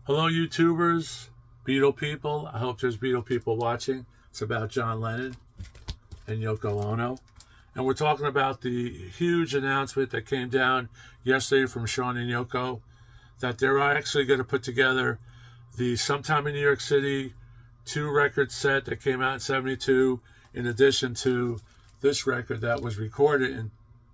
Hello, YouTubers, Beatle people. I hope there's Beatle people watching. It's about John Lennon and Yoko Ono. And we're talking about the huge announcement that came down yesterday from Sean and Yoko that they're actually going to put together the Sometime in New York City 2-record set that came out in 72, in addition to this record that was recorded in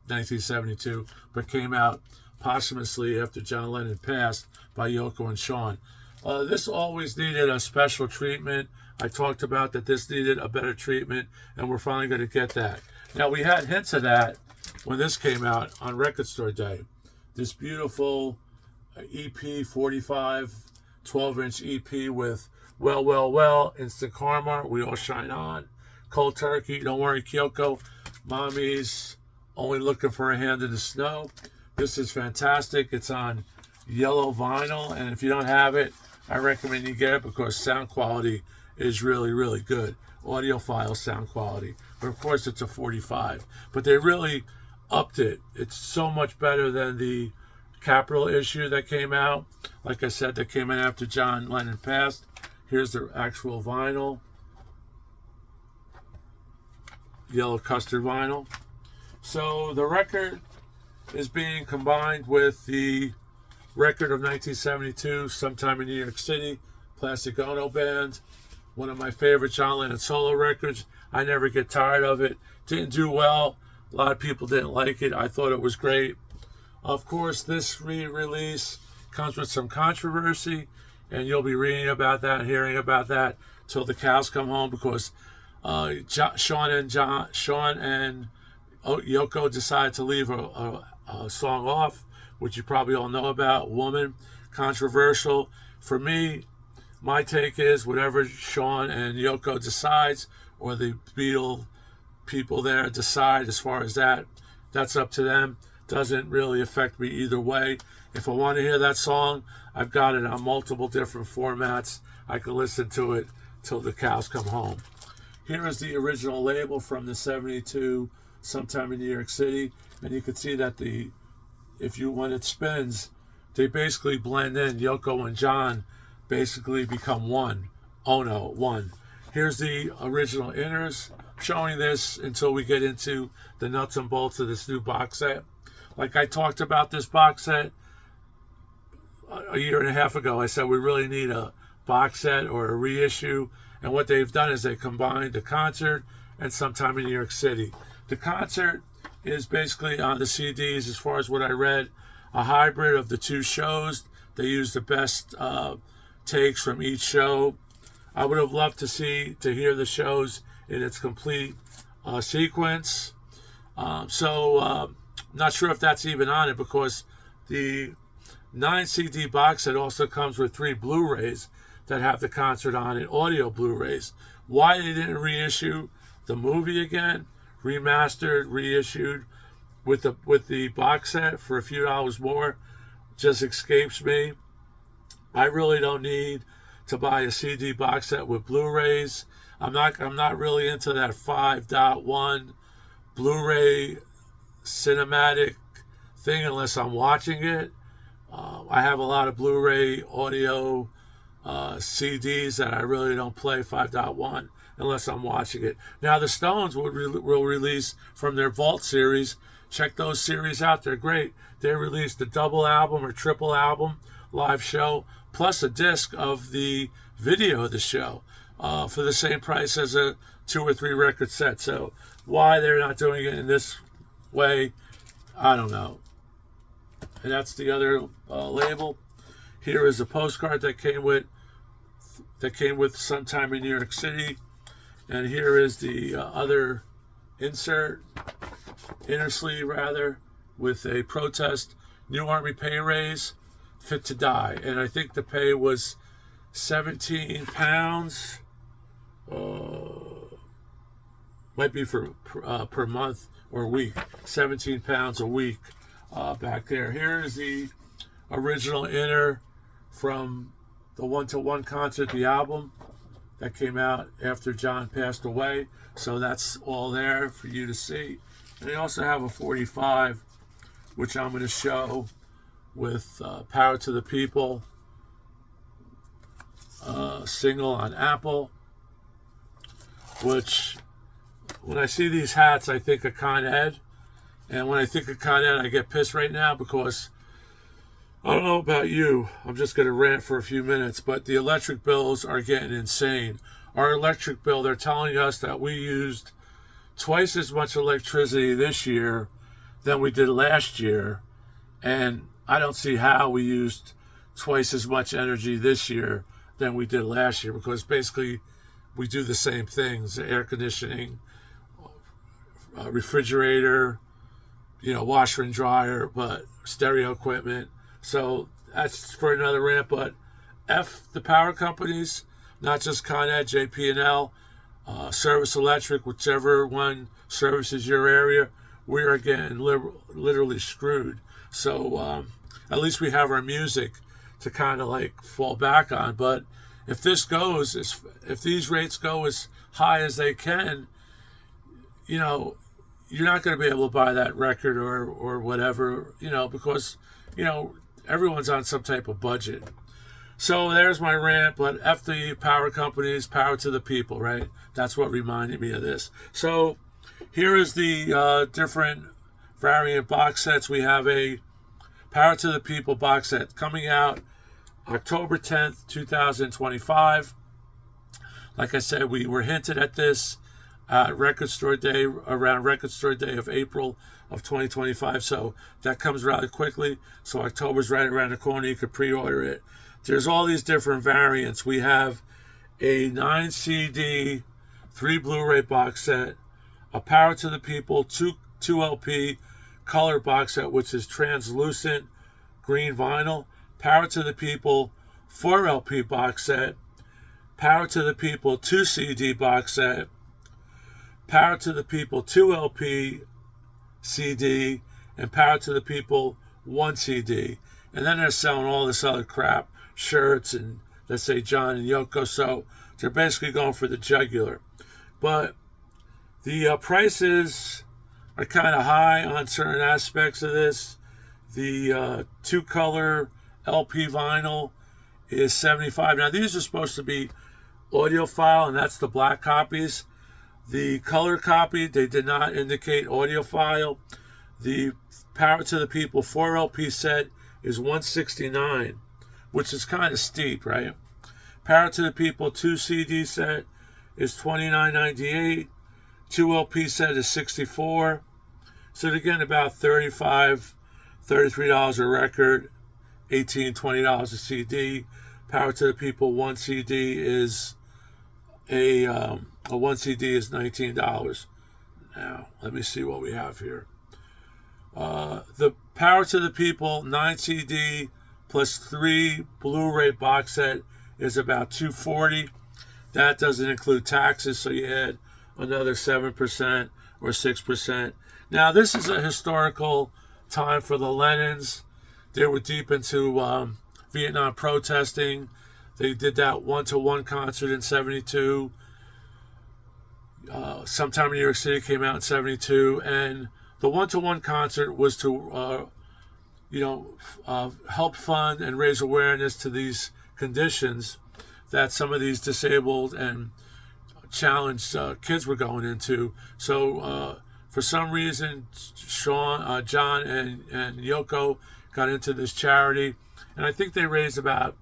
1972 but came out posthumously after John Lennon passed by Yoko and Sean. This always needed a special treatment. I talked about that this needed a better treatment, and we're finally going to get that. Now, we had hints of that when this came out on Record Store Day. This beautiful EP 45, 12-inch EP with Well, Well, Well, Instant Karma, We All Shine On, Cold Turkey, Don't Worry, Kyoko, Mommy's Only Looking for a Hand in the Snow. This is fantastic. It's on yellow vinyl, and if you don't have it, I recommend you get it because sound quality is really, really good. Audiophile sound quality. But of course, it's a 45. But they really upped it. It's so much better than the Capitol issue that came out. Like I said, that came in after John Lennon passed. Here's the actual vinyl. Yellow custard vinyl. So the record is being combined with the record of 1972, Sometime in New York City, Plastic Ono Band. One of my favorite John Lennon solo records. I never get tired of it. Didn't do well. A lot of people didn't like it. I thought it was great. Of course, this re-release comes with some controversy, and you'll be reading about that, hearing about that till the cows come home, because Sean and Yoko decided to leave a song off, which you probably all know about, Woman. Controversial. For me, my take is whatever Sean and Yoko decides, or the Beatle people there decide as far as that, that's up to them. Doesn't really affect me either way. If I want to hear that song, I've got it on multiple different formats. I can listen to it till the cows come home. Here is the original label from the 72 Sometime in New York City, and you can see that when it spins, they basically blend in. Yoko and John basically become one. Ono, one. Here's the original inners. I'm showing this until we get into the nuts and bolts of this new box set. Like I talked about this box set a year and a half ago. I said we really need a box set or a reissue. And what they've done is they combined the concert and Sometime in New York City. The concert is basically on the CDs, as far as what I read, a hybrid of the two shows. They use the best takes from each show. I would have loved to hear the shows in its complete sequence. Not sure if that's even on it, because the 9 CD box set also comes with 3 Blu-rays that have the concert on it, audio Blu-rays. Why they didn't reissue the movie again, remastered, reissued with the box set for a few dollars more, just escapes me. I really don't need to buy a CD box set with Blu-rays. I'm not really into that 5.1 Blu-ray cinematic thing unless I'm watching it. I have a lot of Blu-ray audio CDs that I really don't play 5.1 unless I'm watching it. Now, the Stones will release from their Vault series. Check those series out. They're great. They released a double album or triple album live show, plus a disc of the video of the show for the same price as a 2 or 3 record set. So why they're not doing it in this way, I don't know. And that's the other label. Here is a postcard that came with Sometime in New York City. And here is the other inner sleeve rather, with a protest, New Army pay raise, Fit to Die. And I think the pay was £17. Might be per month or week. £17 a week back there. Here is the original inner from the 1-to-1 concert, the album that came out after John passed away. So that's all there for you to see. And they also have a 45, which I'm going to show with Power to the People, single on Apple, which when I see these hats, I think of Con Ed. And when I think of Con Ed, I get pissed right now because I don't know about you. I'm just going to rant for a few minutes, but the electric bills are getting insane. Our electric bill, they're telling us that we used twice as much electricity this year than we did last year. And I don't see how we used twice as much energy this year than we did last year, because basically we do the same things: air conditioning, refrigerator, washer and dryer, but stereo equipment. So that's for another rant. But F the power companies, not just Con Ed, JP&L, Service Electric, whichever one services your area, we are getting literally screwed. So at least we have our music to kind of like fall back on. But if this goes, if these rates go as high as they can, you're not going to be able to buy that record or whatever, because, everyone's on some type of budget. So there's my rant, but F the power companies, power to the people, right? That's what reminded me of this. So here is the different variant box sets. We have a Power to the People box set coming out October 10th, 2025. Like I said, we were hinted at this Record Store Day, around Record Store Day of April of 2025. So that comes rather quickly. So October's right around the corner. You could pre-order it. There's all these different variants. We have a 9 CD, 3 Blu-ray box set, a Power to the People 2 LP color box set, which is translucent green vinyl, Power to the People 4 LP box set, Power to the People 2 CD box set, Power to the People 2 LP CD, and Power to the People 1 CD. And then they're selling all this other crap, shirts and, let's say, John and Yoko. So they're basically going for the jugular. But the prices are kind of high on certain aspects of this. The 2-color LP vinyl is $75. Now, these are supposed to be audiophile, and that's the black copies. The color copy, they did not indicate audiophile. The Power to the People 4 LP set is $169, which is kind of steep, right? Power to the People 2 CD set is $29.98. 2 LP set is $64. So they're getting about $35, $33 a record, $18, $20 a CD. Power to the People 1 CD is a 1 CD is $19. Now, let me see what we have here. The Power to the People 9 CD plus 3 Blu-ray box set is about $240. That doesn't include taxes, so you add another 7% or 6%. Now, this is a historical time for the Lennons. They were deep into Vietnam protesting. They did that one-to-one concert in 72. Sometime in New York City, came out in 72. And the one-to-one concert was to, help fund and raise awareness to these conditions that some of these disabled and challenged kids were going into. So for some reason, John and Yoko got into this charity, and I think they raised about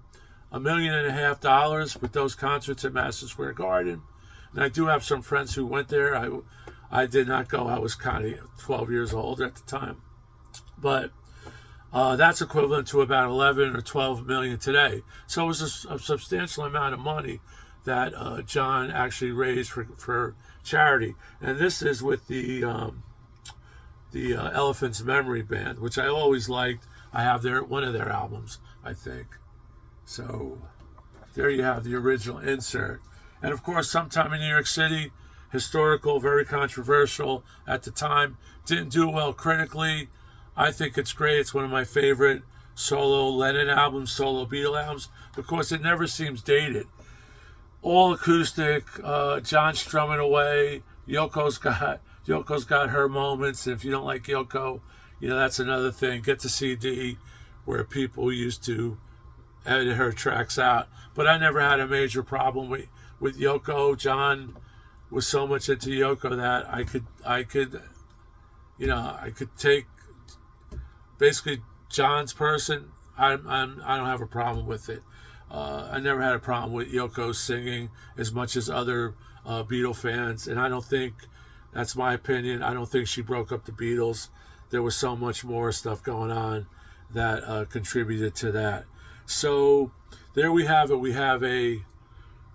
$1.5 million with those concerts at Madison Square Garden. And I do have some friends who went there. I did not go. I was kind of 12 years old at the time, but that's equivalent to about 11 or 12 million today. So it was a substantial amount of money that John actually raised for charity. And this is with the Elephant's Memory Band, which I always liked. I have one of their albums, I think. So there you have the original insert. And of course, sometime in New York City, historical, very controversial at the time, didn't do well critically. I think it's great. It's one of my favorite solo Lennon albums, solo Beatle albums, because it never seems dated. All acoustic, John strumming away. Yoko's got her moments. And if you don't like Yoko, that's another thing. Get the CD where people used to edit her tracks out. But I never had a major problem with Yoko. John was so much into Yoko that I could take basically John's person. I don't have a problem with it. I never had a problem with Yoko singing as much as other Beatle fans, and I don't think, that's my opinion, I don't think she broke up the Beatles. There was so much more stuff going on that contributed to that. So there we have it. We have a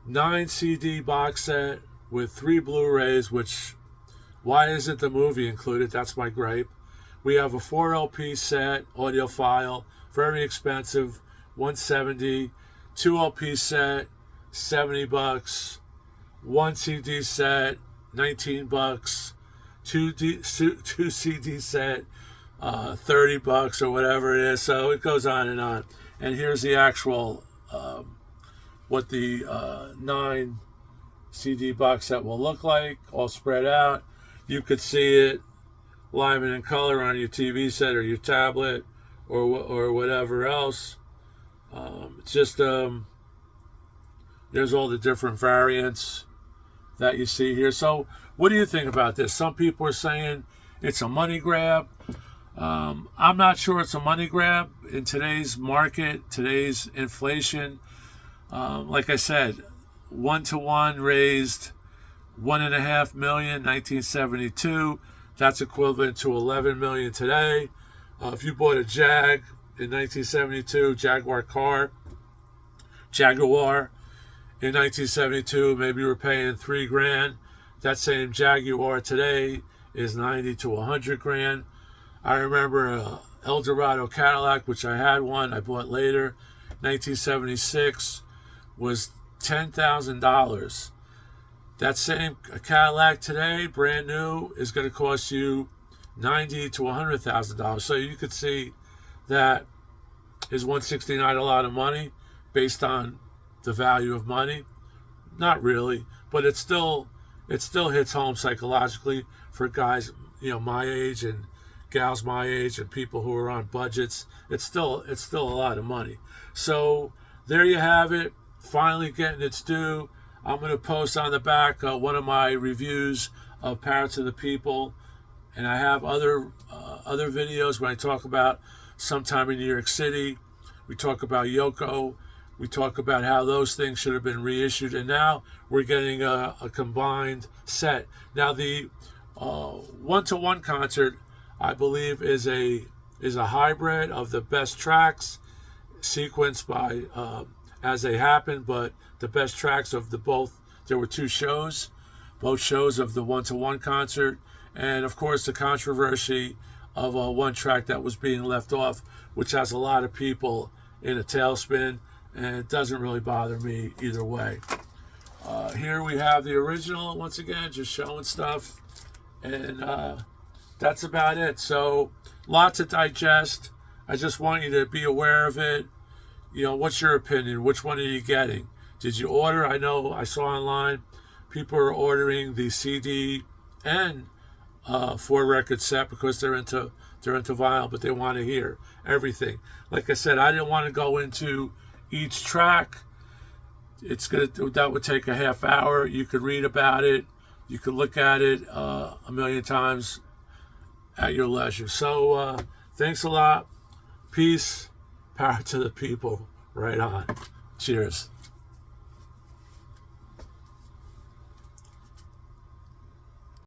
9 CD box set with 3 Blu-rays, which, why isn't the movie included? That's my gripe. We have a 4 LP set, audiophile, very expensive, $170. 2 LP set, $70. 1 CD set, $19. 2 CD set, $30 or whatever it is. So it goes on and on. And here's the actual what the 9 CD box set will look like, all spread out. You could see it live and in color on your TV set or your tablet or whatever else. It's just there's all the different variants that you see here. So what do you think about this? Some people are saying it's a money grab. I'm not sure it's a money grab in today's market, today's inflation. Like I said, 1-to-1 raised $1.5 million, 1972. That's equivalent to $11 million today. If you bought a Jag in 1972, Jaguar in 1972, maybe you were paying $3,000. That same Jaguar today is 90 to 100 grand. I remember a Eldorado Cadillac, which I had one, I bought later, 1976, was $10,000. That same Cadillac today, brand new, is going to cost you $90,000 to $100,000. So you could see that is $169 a lot of money based on the value of money? Not really, but it still hits home psychologically for guys, my age and gals my age and people who are on budgets. It's still a lot of money. So there you have it. Finally getting its due. I'm going to post on the back one of my reviews of Parrot to the People, and I have other videos when I talk about Sometime in New York City. We talk about Yoko. We talk about how those things should have been reissued, and now we're getting a combined set. Now the 1-to-1 concert, I believe, is a hybrid of the best tracks sequenced by as they happen, but the best tracks of the both. There were 2 shows, both shows of the 1-to-1 concert, and of course the controversy of one track that was being left off, which has a lot of people in a tailspin, and it doesn't really bother me either way. Here we have the original, once again, just showing stuff, and that's about it. So lots to digest. I just want you to be aware of it. What's your opinion? Which one are you getting? Did you order? I know I saw online people are ordering the CD and 4-record set because they're into vinyl, but they want to hear everything. Like I said, I didn't want to go into each track. That would take a half hour. You could read about it. You could look at it a million times at your leisure. So thanks a lot. Peace. Power to the people. Right on. Cheers.